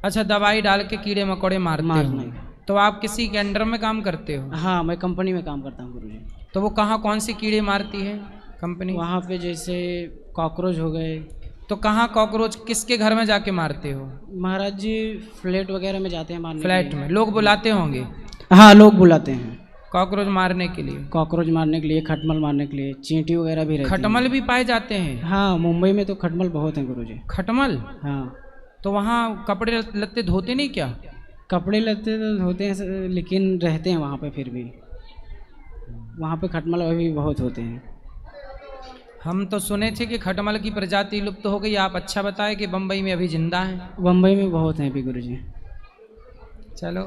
अच्छा, दवाई डाल के कीड़े मकोड़े मारते मारने। हो। तो आप किसी के अंडर में काम करते हो? हाँ, मैं कंपनी में काम करता हूँ गुरुजी। तो वो कहाँ कौन सी कीड़े मारती है कंपनी? वहाँ पे जैसे कॉकरोच हो गए। तो कहाँ कॉकरोच किसके घर में जाके मारते हो? महाराज जी फ्लैट वगैरह में जाते हैं मारने के फ्लैट लिए। में लोग बुलाते होंगे हाँ, लोग बुलाते हैं कॉकरोच मारने के लिए। कॉकरोच मारने के लिए, खटमल मारने के लिए, चींटी वगैरह भी रहती खटमल भी पाए जाते हैं? हैं। हाँ, मुंबई में तो खटमल बहुत हैं गुरुजी। खटमल? हाँ, तो वहाँ कपड़े लत्ते धोते नहीं क्या? कपड़े लत्ते तो होते हैं लेकिन रहते हैं वहाँ पे, फिर भी वहाँ पे खटमल अभी भी बहुत होते हैं। हम तो सुने थे कि खटमल की प्रजाति लुप्त हो गई। आप अच्छा बताए कि बम्बई में अभी जिंदा है। बम्बई में बहुत हैं अभी गुरुजी। चलो,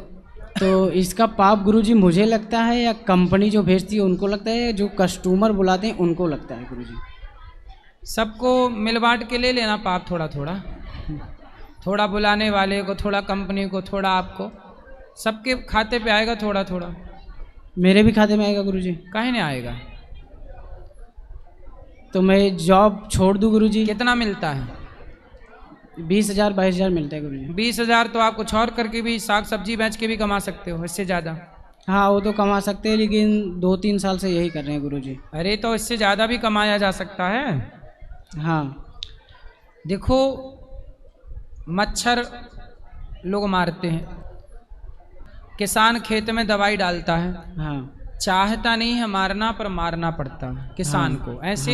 तो इसका पाप गुरुजी मुझे लगता है या कंपनी जो भेजती है उनको लगता है, या जो कस्टमर बुलाते हैं उनको लगता है गुरुजी? सबको मिल बांट के ले लेना पाप, थोड़ा थोड़ा। थोड़ा बुलाने वाले को, थोड़ा कंपनी को, थोड़ा आपको, सबके खाते पे आएगा थोड़ा थोड़ा। मेरे भी खाते में आएगा गुरुजी? काहे नहीं आएगा? तो मैं जॉब छोड़ दूं गुरुजी? कितना मिलता है? 20,000 22,000 मिलता है गुरुजी। 20,000 तो आप कुछ और करके भी, साग सब्जी बेच के भी कमा सकते हो इससे ज़्यादा। हाँ, वो तो कमा सकते हैं, लेकिन 2-3 साल से यही कर रहे हैं गुरुजी। अरे तो इससे ज़्यादा भी कमाया जा सकता है। हाँ। देखो, मच्छर लोग मारते हैं, किसान खेत में दवाई डालता है, हाँ। चाहता नहीं है मारना पर मारना पड़ता है किसान को। ऐसे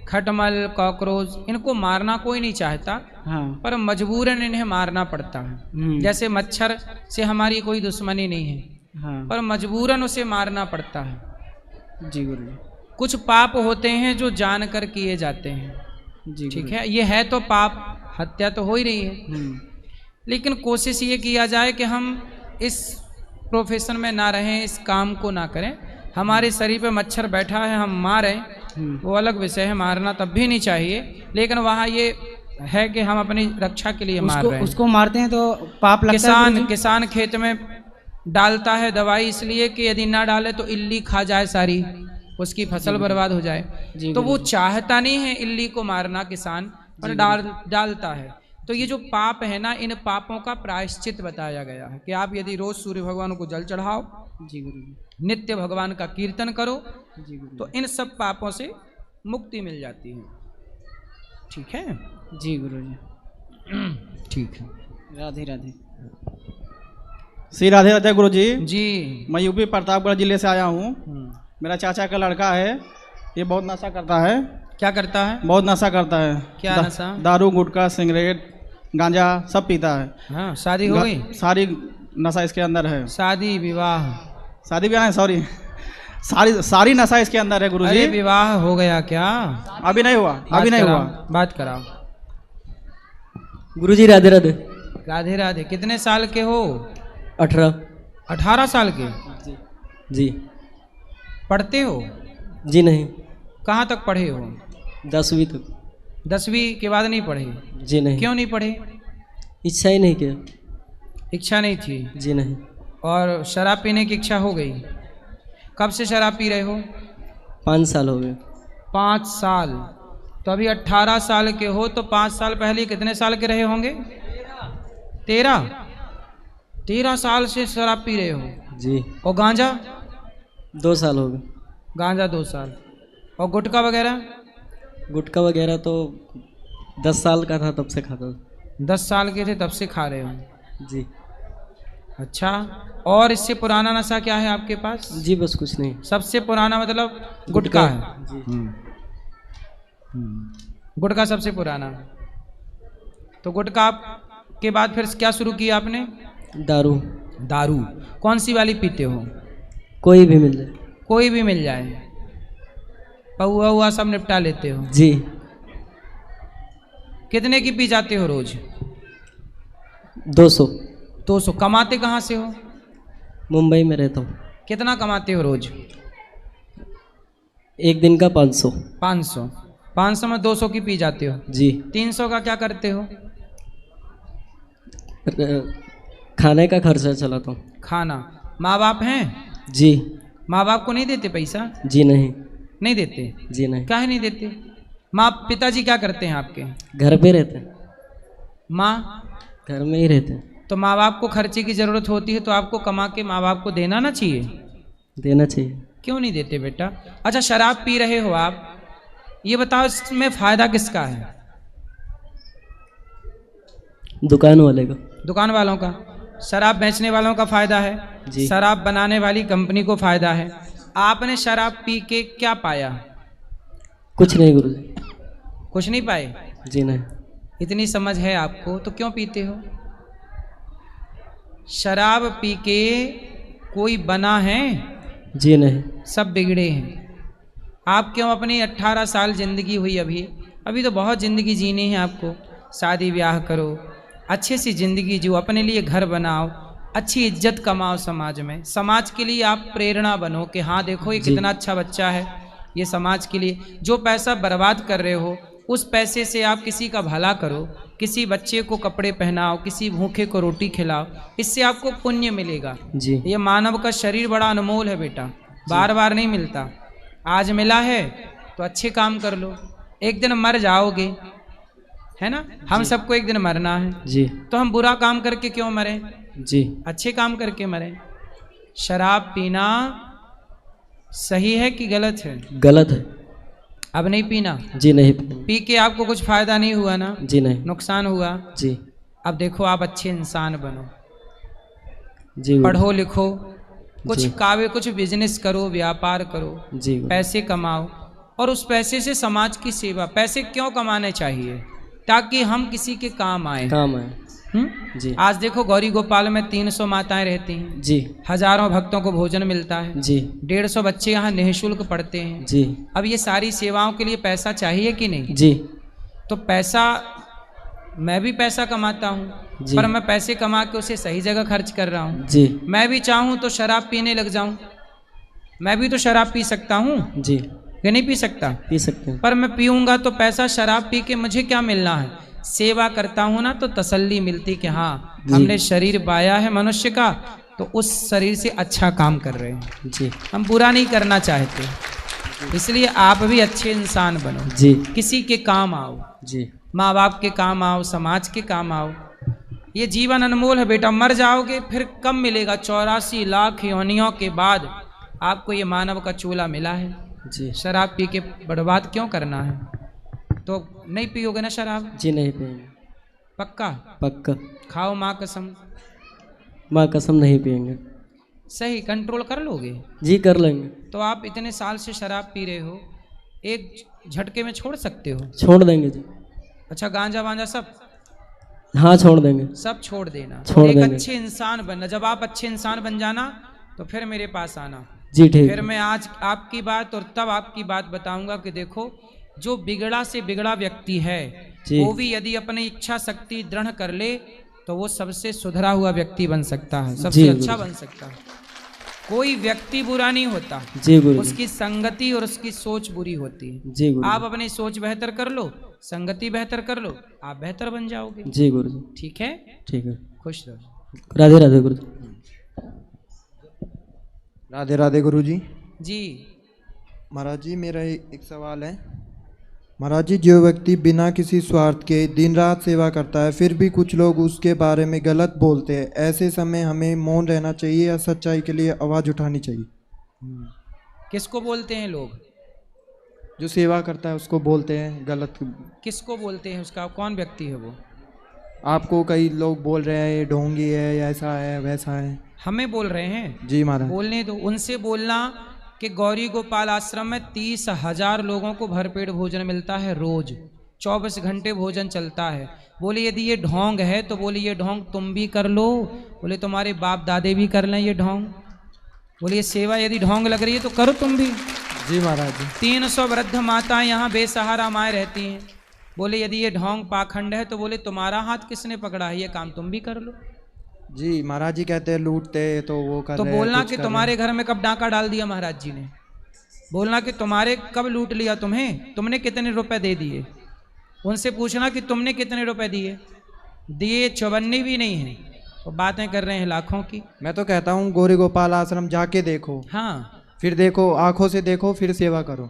खटमल, कॉकरोच, इनको मारना कोई नहीं चाहता, हाँ। पर मजबूरन इन्हें मारना पड़ता है। जैसे मच्छर से हमारी कोई दुश्मनी नहीं है, हाँ। पर मजबूरन उसे मारना पड़ता है। जी गुरुजी। कुछ पाप होते हैं जो जानकर किए जाते हैं। जी ठीक है, ये है तो पाप, हत्या तो हो ही रही है। लेकिन कोशिश ये किया जाए कि हम इस प्रोफेशन में ना रहें, इस काम को ना करें। हमारे शरीर पे मच्छर बैठा है, हम मारें, वो अलग विषय है, मारना तब भी नहीं चाहिए। लेकिन वहाँ ये है कि हम अपनी रक्षा के लिए मार रहे हैं। उसको मारते हैं तो पाप लगता है। किसान खेत में डालता है दवाई इसलिए कि यदि ना डाले तो इल्ली खा जाए सारी, उसकी फसल बर्बाद हो जाए। तो वो चाहता नहीं है इल्ली को मारना किसान, पर डालता है। तो ये जो पाप है ना, इन पापों का प्रायश्चित बताया गया है कि आप यदि रोज सूर्य भगवान को जल चढ़ाओ, जी गुरुजी, नित्य भगवान का कीर्तन करो, जी गुरुजी, तो इन सब पापों से मुक्ति मिल जाती है। ठीक है? जी गुरुजी। ठीक है। राधे राधे। श्री राधे राधे गुरुजी। जी, मैं यूपी प्रतापगढ़ जिले से आया हूँ। मेरा चाचा का लड़का है, ये बहुत नशा करता है। क्या करता है? बहुत नशा करता है। क्या नशा? दारू, गुटखा, सिगरेट, गांजा सब पीता है। हाँ, शादी हो गई? सारी नशा इसके अंदर है। शादी विवाह? शादी ब्याह है, सॉरी, सारी नशा इसके अंदर है गुरुजी। अरे विवाह हो गया क्या? अभी नहीं हुआ, अभी नहीं हुआ। बात कराओ। गुरुजी राधे राधे। राधे राधे। कितने साल के हो? 18 साल के? जी। पढ़ते हो? जी नहीं। कहाँ तक पढ़े हो? 10वीं तक। 10वीं के बाद नहीं पढ़े? जी नहीं। क्यों नहीं पढ़े? इच्छा ही नहीं किया। इच्छा नहीं थी? जी नहीं। और शराब पीने की इच्छा हो गई? कब से शराब पी रहे हो? 5 साल हो गए। 5 साल? तो अभी 18 साल के हो, तो 5 साल पहले कितने साल के रहे होंगे? 13 साल से शराब पी रहे हो? जी। और गांजा? 2 साल हो गए। गांजा 2 साल। और गुटखा वगैरह? गुटखा वगैरह तो 10 साल का था तब से खाता था। 10 साल के थे तब से खा रहे हो? जी। अच्छा, और इससे पुराना नशा क्या है आपके पास? जी बस कुछ नहीं। सबसे पुराना मतलब गुटखा है? जी। गुटखा सबसे पुराना। तो गुटखा के बाद फिर क्या शुरू किया आपने? दारू। दारू कौन सी वाली पीते हो? कोई भी मिल जाए। कोई भी मिल जाए, पौआ हुआ सब निपटा लेते हो? जी। कितने की पी जाते हो रोज? 200। 200। कमाते कहाँ से हो? मुंबई में रहता हूँ। कितना कमाते हो रोज? एक दिन का 500। 500? 500 में 200 की पी जाते हो? जी। 300 का क्या करते हो? खाने का खर्चा चलाता हूँ। खाना? माँ बाप हैं? जी। माँ बाप को नहीं देते पैसा? जी नहीं। नहीं देते? जी नहीं। काहे नहीं देते? माँ पिताजी क्या करते हैं आपके? घर पे रहते हैं। माँ? घर में ही रहते हैं। तो माँ बाप को खर्चे की ज़रूरत होती है तो आपको कमा के माँ बाप को देना ना चाहिए? देना चाहिए। क्यों नहीं देते बेटा? अच्छा, शराब पी रहे हो आप, ये बताओ इसमें फ़ायदा किसका है? दुकान वाले का। दुकान वालों का। शराब बेचने वालों का फ़ायदा है जी। शराब बनाने वाली कंपनी को फ़ायदा है। आपने शराब पी के क्या पाया? कुछ नहीं गुरुजी। कुछ नहीं पाए? जी नहीं। इतनी समझ है आपको तो क्यों पीते हो? शराब पी के कोई बना है? जी नहीं। सब बिगड़े हैं। आप क्यों अपनी 18 साल ज़िंदगी हुई, अभी तो बहुत ज़िंदगी जीनी है आपको। शादी ब्याह करो, अच्छे सी ज़िंदगी जियो, अपने लिए घर बनाओ, अच्छी इज्जत कमाओ समाज में। समाज के लिए आप प्रेरणा बनो कि हाँ देखो ये कितना अच्छा बच्चा है, ये समाज के लिए। जो पैसा बर्बाद कर रहे हो उस पैसे से आप किसी का भला करो, किसी बच्चे को कपड़े पहनाओ, किसी भूखे को रोटी खिलाओ, इससे आपको पुण्य मिलेगा। जी। ये मानव का शरीर बड़ा अनमोल है बेटा, बार बार नहीं मिलता। आज मिला है तो अच्छे काम कर लो, एक दिन मर जाओगे, है ना? हम सबको एक दिन मरना है। जी। तो हम बुरा काम करके क्यों मरें? जी। अच्छे काम करके मरें। शराब पीना सही है कि गलत है? गलत है। अब नहीं पीना? जी नहीं। पी के आपको कुछ फायदा नहीं हुआ ना? जी नहीं। नुकसान हुआ? जी। अब देखो आप अच्छे इंसान बनो, जी। पढ़ो लिखो, कुछ जी। कुछ बिजनेस करो, व्यापार करो, जी। पैसे कमाओ और उस पैसे से समाज की सेवा। पैसे क्यों कमाने चाहिए? ताकि हम किसी के काम आए। काम है। जी। आज देखो गौरी गोपाल में 300 माताएं रहती हैं, जी। हजारों भक्तों को भोजन मिलता है, जी। 150 बच्चे यहाँ निःशुल्क पढ़ते हैं। जी। अब ये सारी सेवाओं के लिए पैसा चाहिए कि नहीं? जी। तो पैसा, मैं भी पैसा कमाता हूँ, जी। पर मैं पैसे कमा के उसे सही जगह खर्च कर रहा हूँ। जी। मैं भी चाहूँ तो शराब पीने लग जाऊँ, मैं भी तो शराब पी सकता हूँ जी। कि नहीं पी सकता? पी सकते हैं। पर मैं पीऊँगा तो पैसा, शराब पी के मुझे क्या मिलना है? सेवा करता हूँ ना तो तसल्ली मिलती कि हाँ हमने शरीर पाया है मनुष्य का, तो उस शरीर से अच्छा काम कर रहे हैं। जी। हम बुरा नहीं करना चाहते, इसलिए आप भी अच्छे इंसान बनो, जी। किसी के काम आओ, जी। माँ बाप के काम आओ, समाज के काम आओ। ये जीवन अनमोल है बेटा, मर जाओगे फिर कब मिलेगा? 84 लाख योनियों के बाद आपको ये मानव का चूल्हा मिला है। जी। शराब पी के बर्बाद क्यों करना है? तो नहीं पियोगे ना शराब? जी नहीं पिएंगे। पक्का? पक्का। खाओ माँ कसम। माँ कसम नहीं पिएंगे। सही कंट्रोल कर लोगे? जी कर लेंगे। तो आप इतने साल से शराब पी रहे हो, एक झटके में छोड़ सकते हो? छोड़ देंगे जी। अच्छा, गांजा वांजा सब? हाँ छोड़ देंगे। सब छोड़ देना। छोड़ एक देंगे। अच्छे इंसान बनना। जब आप अच्छे इंसान बन जाना तो फिर मेरे पास आना। जी ठीक। फिर मैं आज आपकी बात और तब आपकी बात बताऊंगा कि देखो जो बिगड़ा से बिगड़ा व्यक्ति है वो भी यदि अपनी इच्छा शक्ति दृढ़ कर ले तो वो सबसे सुधरा हुआ व्यक्ति बन सकता है, सबसे अच्छा बन सकता है। कोई व्यक्ति बुरा नहीं होता जी गुरु, उसकी संगति और उसकी सोच बुरी होती है। जी गुरु, आप अपनी सोच बेहतर कर लो, संगति बेहतर कर लो, आप बेहतर बन जाओगे। जी गुरु जी। ठीक है? ठीक है। खुश रहो। राधे राधे गुरु जी। राधे राधे गुरु जी। जी महाराज जी मेरा एक सवाल है। महाराज जी, जो व्यक्ति बिना किसी स्वार्थ के दिन रात सेवा करता है फिर भी कुछ लोग उसके बारे में गलत बोलते हैं, ऐसे समय हमें मौन रहना चाहिए या सच्चाई के लिए आवाज़ उठानी चाहिए? किसको बोलते हैं लोग? जो सेवा करता है उसको बोलते हैं गलत। किसको बोलते हैं? उसका कौन व्यक्ति है वो? आपको कई लोग बोल रहे हैं ये ढोंगी है, या ऐसा है वैसा है। हमें बोल रहे हैं? जी महाराज। बोलने दो, उनसे बोलना कि गौरी गोपाल आश्रम में 30,000 लोगों को भरपेट भोजन मिलता है रोज, 24 घंटे भोजन चलता है। बोले यदि ये ढोंग है तो बोले ये ढोंग तुम भी कर लो, बोले तुम्हारे बाप दादे भी कर लें ये ढोंग, बोले ये सेवा यदि ढोंग लग रही है तो करो तुम भी। जी महाराज जी। 300 वृद्ध माताएं यहाँ बेसहारा माए रहती हैं, बोले यदि ये ढोंग पाखंड है तो बोले तुम्हारा हाथ किसने पकड़ा है, ये काम तुम भी कर लो। जी महाराज जी कहते हैं लूटते तो वो कर तो रहे हैं, बोलना कुछ कि कर तुम्हारे घर में कब डाका डाल दिया महाराज जी ने, बोलना कि तुम्हारे कब लूट लिया तुम्हें, तुमने कितने रुपए दे दिए। उनसे पूछना कि तुमने कितने रुपए दिए, दिए 54 भी नहीं है, वो बातें कर रहे हैं लाखों की। मैं तो कहता हूँ गौरी गोपाल आश्रम जाके देखो, हाँ फिर देखो, आंखों से देखो, फिर सेवा करो।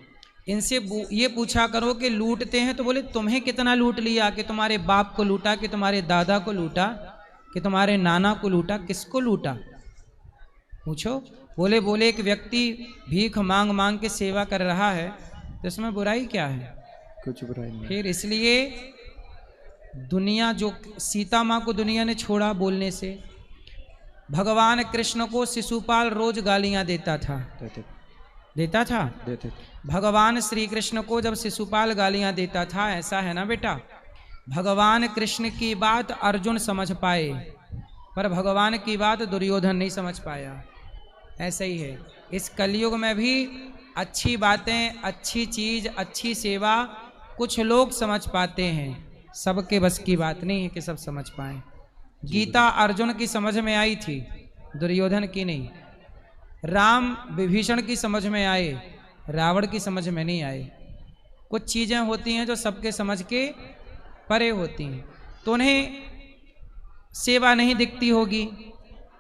इनसे ये पूछा करो कि लूटते हैं तो बोले तुम्हें कितना लूट लिया, कि तुम्हारे बाप को लूटा, कि तुम्हारे दादा को लूटा, कि तुम्हारे नाना को लूटा, किसको लूटा? पूछो। बोले एक व्यक्ति भीख मांग मांग के सेवा कर रहा है तो इसमें बुराई क्या है? कुछ बुराई नहीं। फिर इसलिए दुनिया, जो सीता माँ को दुनिया ने छोड़ा बोलने से, भगवान कृष्ण को शिशुपाल रोज गालियां देता था, देता था। भगवान श्री कृष्ण को जब शिशुपाल गालियां देता था, ऐसा है ना बेटा, भगवान कृष्ण की बात अर्जुन समझ पाए पर भगवान की बात दुर्योधन नहीं समझ पाया। ऐसा ही है इस कलयुग में भी अच्छी बातें, अच्छी चीज, अच्छी सेवा कुछ लोग समझ पाते हैं, सबके बस की बात नहीं है कि सब समझ पाए। गीता अर्जुन की समझ में आई थी, दुर्योधन की नहीं। राम विभीषण की समझ में आए, रावण की समझ में नहीं आए। कुछ चीजें होती हैं जो सबके समझ के परे होती हैं, तो उन्हें सेवा नहीं दिखती होगी,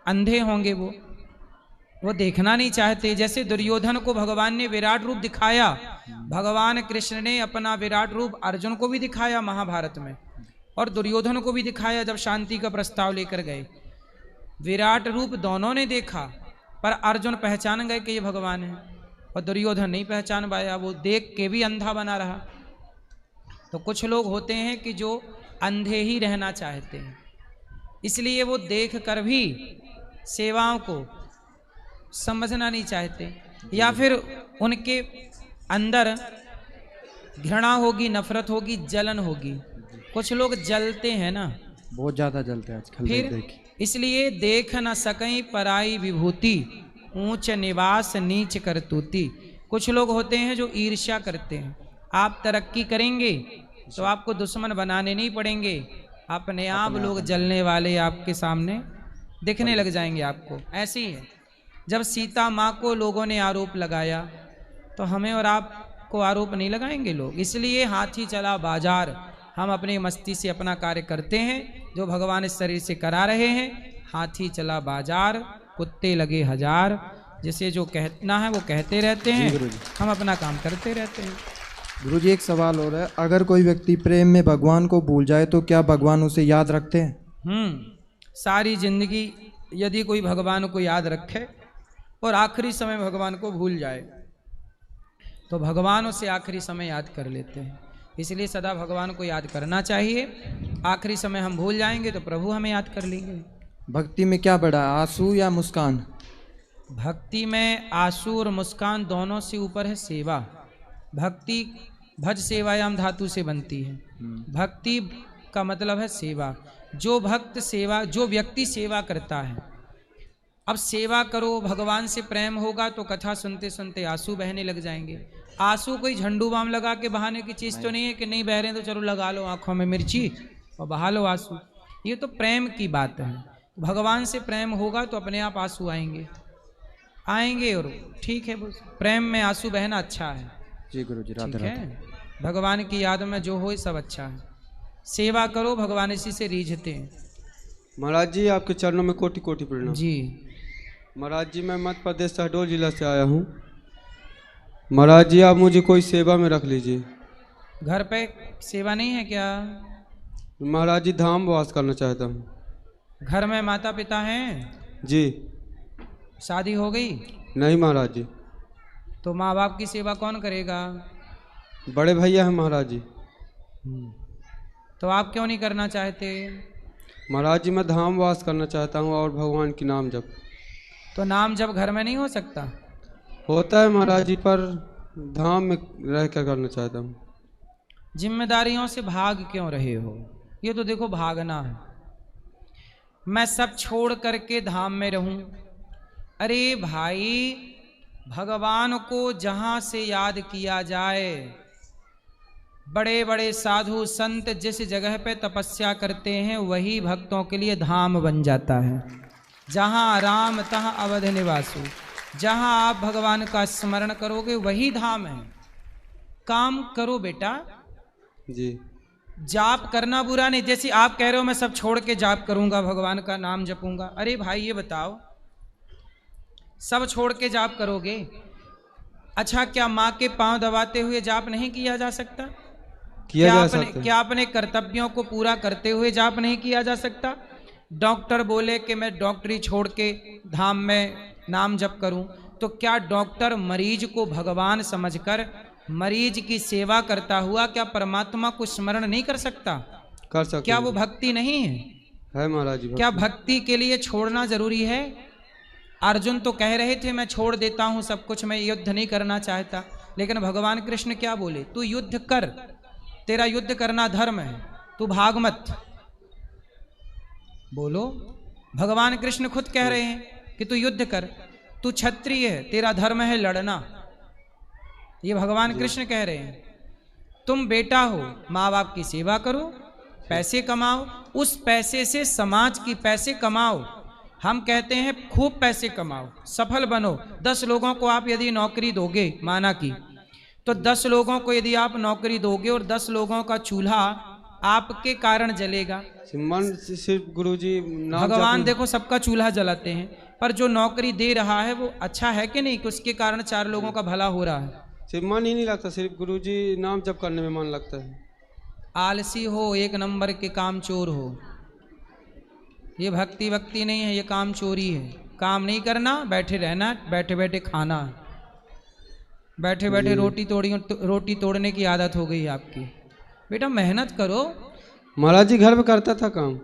अंधे होंगे वो देखना नहीं चाहते। जैसे दुर्योधन को भगवान ने विराट रूप दिखाया, भगवान कृष्ण ने अपना विराट रूप अर्जुन को भी दिखाया महाभारत में, और दुर्योधन को भी दिखाया जब शांति का प्रस्ताव लेकर गए। विराट रूप दोनों ने देखा, पर अर्जुन पहचान गए कि ये भगवान है, और दुर्योधन नहीं पहचान पाया, वो देख के भी अंधा बना रहा। तो कुछ लोग होते हैं कि जो अंधे ही रहना चाहते हैं, इसलिए वो देख कर भी सेवाओं को समझना नहीं चाहते, या फिर उनके अंदर घृणा होगी, नफरत होगी, जलन होगी। कुछ लोग जलते हैं ना, बहुत ज्यादा जलते हैं आजकल। फिर इसलिए देख न सकई पराई विभूति, ऊंच निवास नीच करतूती। कुछ लोग होते हैं जो ईर्ष्या करते हैं। आप तरक्की करेंगे तो आपको दुश्मन बनाने नहीं पड़ेंगे, अपने आप लोग जलने वाले आपके सामने दिखने लग जाएंगे आपको। ऐसे ही है, जब सीता माँ को लोगों ने आरोप लगाया तो हमें और आपको आरोप नहीं लगाएंगे लोग। इसलिए हाथी चला बाजार, हम अपनी मस्ती से अपना कार्य करते हैं जो भगवान इस शरीर से करा रहे हैं। हाथी चला बाजार, कुत्ते लगे हजार, जिसे जो कहना है वो कहते रहते हैं, हम अपना काम करते रहते हैं। गुरुजी एक सवाल हो रहा है, अगर कोई व्यक्ति प्रेम में भगवान को भूल जाए तो क्या भगवान उसे याद रखते हैं? सारी जिंदगी यदि कोई भगवान को याद रखे और आखिरी समय भगवान को भूल जाए तो भगवान उसे आखिरी समय याद कर लेते हैं। इसलिए सदा भगवान को याद करना चाहिए। आखिरी समय हम भूल जाएंगे तो प्रभु हमें याद कर लेंगे। भक्ति में क्या बड़ा, आंसू या मुस्कान? भक्ति में आंसू और मुस्कान दोनों से ऊपर है सेवा। भक्ति भज सेवायाम धातु से बनती है। भक्ति का मतलब है सेवा। जो भक्त सेवा, जो व्यक्ति सेवा करता है, अब सेवा करो, भगवान से प्रेम होगा तो कथा सुनते सुनते आंसू बहने लग जाएंगे। आंसू कोई झंडू बाम लगा के बहाने की चीज़ तो नहीं है कि नहीं बह रहे हैं तो चलो लगा लो आंखों में मिर्ची और बहा लो आंसू। ये तो प्रेम की बात है। भगवान से प्रेम होगा तो अपने आप आंसू आएंगे और ठीक है, प्रेम में आंसू बहना अच्छा है। जी गुरुजी, राधे राधे। भगवान की याद में जो हो सब अच्छा है। सेवा करो, भगवान इसी से रीझते हैं। महाराज जी आपके चरणों में कोटि कोटि प्रणाम। जी महाराज जी मैं मध्य प्रदेश शहडोल जिला से आया हूँ। महाराज जी आप मुझे कोई सेवा में रख लीजिए। घर पे सेवा नहीं है क्या? महाराज जी धाम वास करना चाहता हूँ। घर में माता पिता हैं? जी। शादी हो गई? नहीं महाराज जी। तो माँ बाप की सेवा कौन करेगा? बड़े भैया हैं महाराज जी। तो आप क्यों नहीं करना चाहते? महाराज जी मैं धाम वास करना चाहता हूँ और भगवान की नाम जप। तो नाम जब घर में नहीं हो सकता? होता है महाराज जी, पर धाम में रह कर करना चाहता हूँ। जिम्मेदारियों से भाग क्यों रहे हो? ये तो देखो भागना है। मैं सब छोड़ करके धाम में रहूं? अरे भाई, भगवान को जहां से याद किया जाए, बड़े बड़े साधु संत जिस जगह पे तपस्या करते हैं वही भक्तों के लिए धाम बन जाता है। जहां राम तहाँ अवध निवासु, जहां आप भगवान का स्मरण करोगे वही धाम है। काम करो बेटा। जी। जाप करना बुरा नहीं। जैसे आप कह रहे हो मैं सब छोड़ के जाप करूंगा, भगवान का नाम जपूंगा। अरे भाई ये बताओ, सब छोड़ के जाप करोगे? अच्छा, क्या माँ के पांव दबाते हुए जाप नहीं किया जा सकता? क्या अपने कर्तव्यों को पूरा करते हुए जाप नहीं किया जा सकता? डॉक्टर बोले कि मैं डॉक्टरी छोड़ के धाम में नाम जप करूं, तो क्या डॉक्टर मरीज को भगवान समझकर मरीज की सेवा करता हुआ क्या परमात्मा को स्मरण नहीं कर सकता? कर सकते क्या हैं। वो भक्ति नहीं है महाराज जी। क्या भक्ति के लिए छोड़ना जरूरी है? अर्जुन तो कह रहे थे मैं छोड़ देता हूं सब कुछ, मैं युद्ध नहीं करना चाहता, लेकिन भगवान कृष्ण क्या बोले? तू युद्ध कर, तेरा युद्ध करना धर्म है, तू भाग मत। बोलो, भगवान कृष्ण खुद कह रहे हैं कि तू युद्ध कर, तू क्षत्रिय है, तेरा धर्म है लड़ना। ये भगवान कृष्ण कह रहे हैं। तुम बेटा हो, माँ बाप की सेवा करो, पैसे कमाओ, उस पैसे से समाज की पैसे कमाओ। हम कहते हैं खूब पैसे कमाओ, सफल बनो। 10 लोगों को आप यदि नौकरी दोगे, माना की, तो 10 लोगों को यदि आप नौकरी दोगे और 10 लोगों का चूल्हा आपके कारण जलेगा। मन से सिर्फ गुरुजी नाम भगवान जपने- देखो सबका चूल्हा जलाते हैं, पर जो नौकरी दे रहा है वो अच्छा है कि नहीं, कि उसके कारण 4 लोगों का भला हो रहा है। सिर्फ मन ही नहीं लगता, सिर्फ गुरुजी नाम जप करने में मन लगता है। आलसी हो, 1 नंबर के काम चोर हो, ये भक्ति नहीं है, ये काम चोरी है। काम नहीं करना, बैठे रहना, बैठे बैठे खाना, बैठे बैठे रोटी तोड़ने की आदत हो गई आपकी। बेटा मेहनत करो, महाराज जी घर में करता था काम।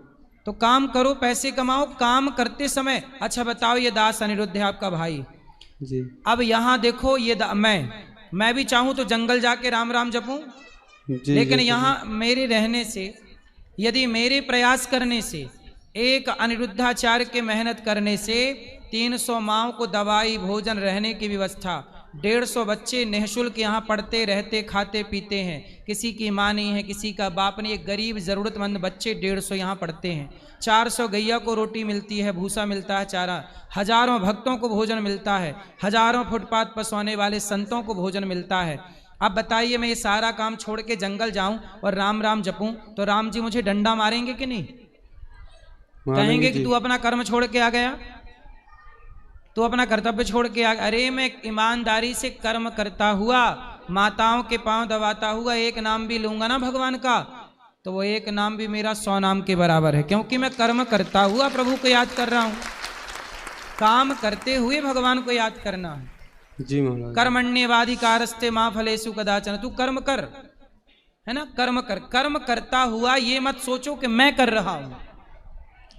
तो काम करो, पैसे कमाओ, काम करते समय। अच्छा बताओ, ये दास अनिरुद्ध है आपका भाई, जी अब यहाँ देखो ये मैं भी चाहूं तो जंगल जाके राम राम जपूं, जी। लेकिन जी, यहाँ मेरे रहने से, यदि मेरे प्रयास करने से, एक अनिरुद्धाचार्य के मेहनत करने से 300 माँओं को दवाई, भोजन, रहने की व्यवस्था, 150 बच्चे निःशुल्क यहाँ पढ़ते रहते, खाते पीते हैं, किसी की माँ नहीं है, किसी का बाप नहीं, एक गरीब जरूरतमंद बच्चे 150 यहाँ पढ़ते हैं, 400 गैया को रोटी मिलती है, भूसा मिलता है, चारा, हजारों भक्तों को भोजन मिलता है, हजारों फुटपाथ पर सोने वाले संतों को भोजन मिलता है। अब बताइए, मैं ये सारा काम छोड़ के जंगल जाऊं और राम राम जपूं, तो राम जी मुझे डंडा मारेंगे कि नहीं? कहेंगे कि तू अपना कर्म छोड़ के आ गया, तू अपना कर्तव्य छोड़ के आ गया। अरे मैं ईमानदारी से कर्म करता हुआ, माताओं के पांव दबाता हुआ एक नाम भी लूंगा ना भगवान का, तो वो एक नाम भी मेरा 100 नाम के बराबर है, क्योंकि मैं कर्म करता हुआ प्रभु को याद कर रहा हूं। काम करते हुए भगवान को याद करना है। जी महाराज। कर्मण्येवाधिकारस्ते मां फलेषु कदाचन, तू कर्म कर, है ना, कर्म कर। कर्म करता हुआ ये मत सोचो कि मैं कर रहा हूं,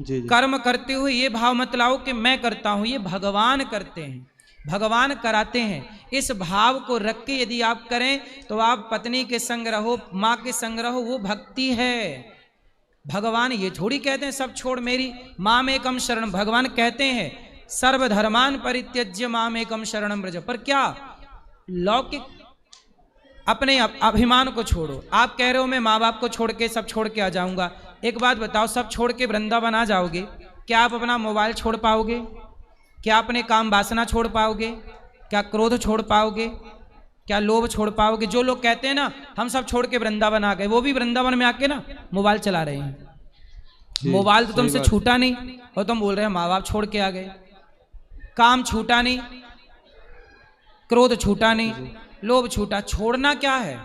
जी जी। कर्म करते हुए ये भाव मत लाओ कि मैं करता हूं, ये भगवान करते हैं, भगवान कराते हैं। इस भाव को रख के यदि आप करें तो आप पत्नी के संग रहो, माँ के संग रहो, वो भक्ति है। भगवान ये थोड़ी कहते हैं सब छोड़ मेरी माम एकम शरण, भगवान कहते हैं सर्वधर्मान परित्यज्य माम एकम शरणम व्रज। पर क्या लौकिक अपने अभिमान को छोड़ो। आप कह रहे हो मैं माँ बाप को छोड़ के सब छोड़ के आ जाऊंगा, एक बात बताओ, सब छोड़ के वृंदावन आ जाओगे, क्या आप अपना मोबाइल छोड़ पाओगे? क्या अपने काम वासना छोड़ पाओगे? क्या क्रोध छोड़ पाओगे? क्या लोभ छोड़ पाओगे? जो लोग कहते हैं ना हम सब छोड़ के वृंदावन आ गए, वो भी वृंदावन में आके ना मोबाइल चला रहे हैं। मोबाइल तो तुमसे छूटा नहीं और तुम बोल रहे हैं माँ बाप छोड़ के आ गए। काम छूटा नहीं, क्रोध छूटा नहीं, लोभ छूटा। छोड़ना क्या है?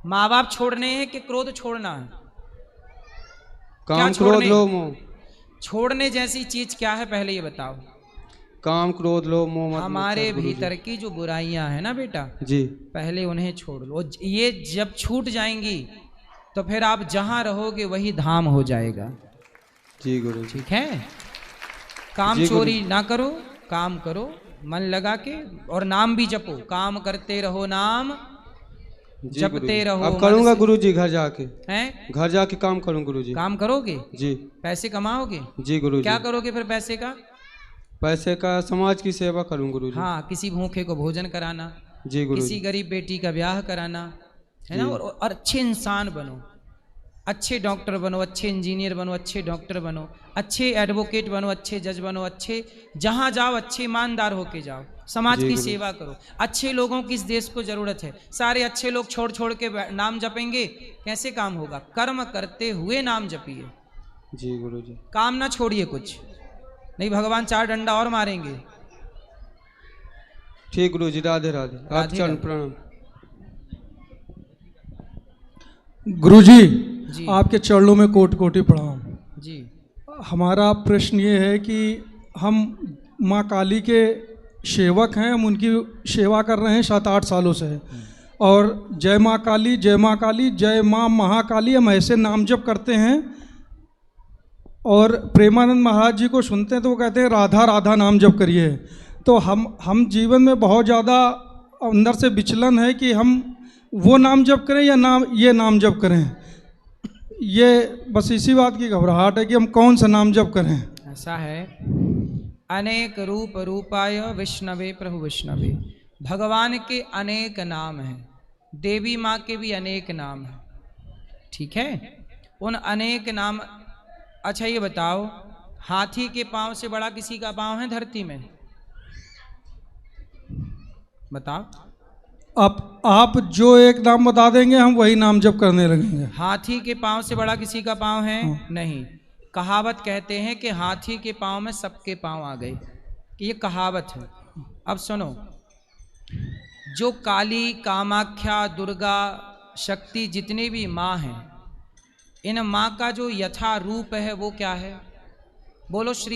माँ बाप छोड़ने हैं कि क्रोध छोड़ना है? काम क्रोध लोभ मोह। छोड़ने जैसी चीज क्या है पहले ये बताओ। काम क्रोध लोभ मोह मत हमारे भीतर की जो बुराइयां हैं ना बेटा, जी, पहले उन्हें छोड़ लो। ये जब छूट जाएंगी तो फिर आप जहां रहोगे वही धाम हो जाएगा। जी गुरु जी। ठीक है, काम चोरी ना करो, काम करो मन लगा के, और नाम भी जपो। काम करते रहो, नाम जपते रहो। अब करूंगा गुरु जी, घर जाके, हैं? घर जाके काम करूँ गुरु जी। काम करोगे जी, पैसे कमाओगे। जी गुरु जी। क्या करोगे फिर पैसे का? पैसे का समाज की सेवा करूँ गुरु जी। हाँ, किसी भूखे को भोजन कराना, जी गुरु किसी जी। गरीब बेटी का ब्याह कराना, है ना। और अच्छे इंसान बनो, अच्छे डॉक्टर बनो, अच्छे इंजीनियर बनो, अच्छे डॉक्टर बनो, अच्छे एडवोकेट बनो, अच्छे जज बनो, अच्छे जहाँ जाओ अच्छे ईमानदार होके जाओ, समाज की सेवा करो। अच्छे लोगों की इस देश को जरूरत है। सारे अच्छे लोग छोड़ छोड़ के नाम जपेंगे, कैसे काम होगा? कर्म करते हुए नाम जपिए। जी गुरु जी। काम ना छोड़िए कुछ, नहीं भगवान 4 डंडा और मारेंगे। ठीक गुरु जी, राधे राधे। आप चरण प्रणाम। गुरु जी, जी। आपके चरणों में कोटि कोटि प्रणाम। जी। हमारा प्रश्न ये है कि हम माँ काली के सेवक हैं, हम उनकी सेवा कर रहे हैं 7-8 सालों से, और जय माँ काली, जय माँ काली, जय माँ महाकाली, हम ऐसे नाम जप करते हैं। और प्रेमानंद महाराज जी को सुनते हैं तो वो कहते हैं राधा राधा नाम जप करिए। तो हम जीवन में बहुत ज़्यादा अंदर से विचलन है कि हम वो नाम जप करें या ये नाम जप करें। ये बस इसी बात की घबराहट है कि हम कौन सा नाम जप करें। ऐसा है, अनेक रूप रूपाय विष्णवे प्रभु विष्णवे, भगवान के अनेक नाम हैं, देवी माँ के भी अनेक नाम हैं, ठीक है। उन अनेक नाम, अच्छा ये बताओ, हाथी के पांव से बड़ा किसी का पांव है धरती में? बताओ। आप जो एक नाम बता देंगे हम वही नाम जप करने लगेंगे। हाथी के पांव से बड़ा किसी का पांव है? नहीं। कहावत कहते हैं कि हाथी के पांव में सबके पांव आ गए, कि ये कहावत है। अब सुनो, जो काली, कामाख्या, दुर्गा, शक्ति, जितनी भी माँ हैं, इन माँ का जो यथा रूप है वो क्या है? बोलो श्री